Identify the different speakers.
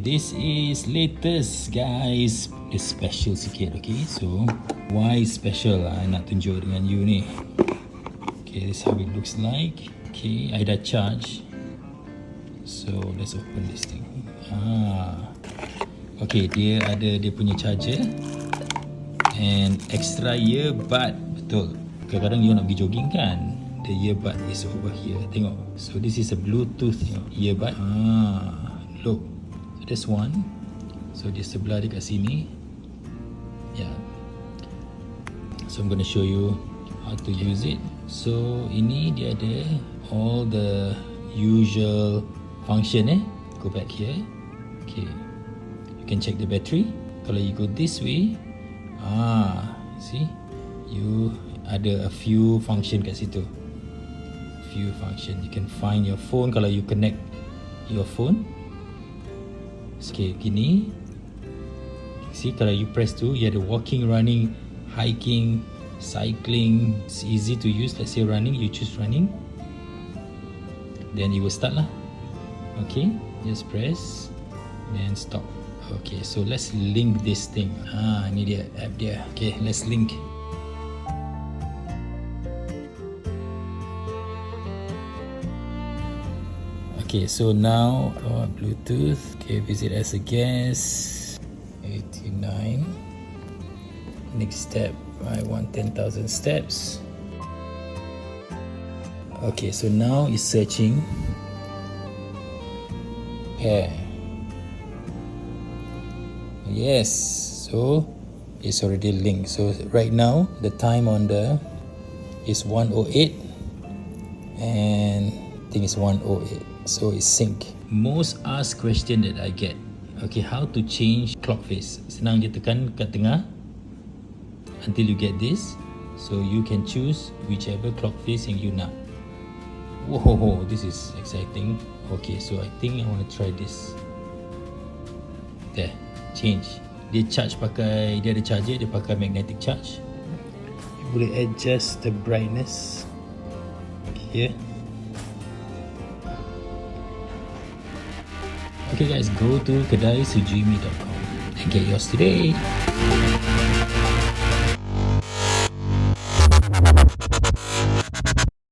Speaker 1: This is latest guys. It's special sikit, okay? So why special lah? I nak tunjuk dengan you ni. Okay, this is how it looks like. Okay, I dah charge. So let's open this thing. Okay, dia ada dia punya charger and extra earbud. Betul. Kadang-kadang you nak pergi jogging kan, the earbud is over here. Tengok. So this is a Bluetooth earbud. Look. So there's one. So dia sebelah dekat sini. Yeah. So I'm gonna show you how to use it. So ini dia ada all the usual function. Go back here. Okay. You can check the battery. Kalau you go this way, see, you ada a few function kat situ. Few function. You can find your phone kalau you connect your phone. Okay, gini. See, kalau you press tu, you ada walking, running, hiking, cycling. It's easy to use. Let's say running, you choose running. Then it will start lah. Okay, just press then stop. Okay, so let's link this thing. Ni dia app dia. Okay, let's link. Okay, so now Bluetooth. Okay, visit as a guest. 89. Next step, I want 10,000 steps. Okay, so now it's searching. Yeah. Yes, so it's already linked. So right now the time on the is 108 and I think it's 108. So it's sync. Most asked question that I get, okay, how to change clock face? Senang je tekan kat tengah until you get this. So you can choose whichever clock face yang you nak. Whoa, this is exciting. Okay, so I think I want to try this. There, change. Dia charge pakai, dia ada charger, dia pakai magnetic charge. You boleh adjust the brightness here. Okay guys, go to kedaisujimi.com and get yours today.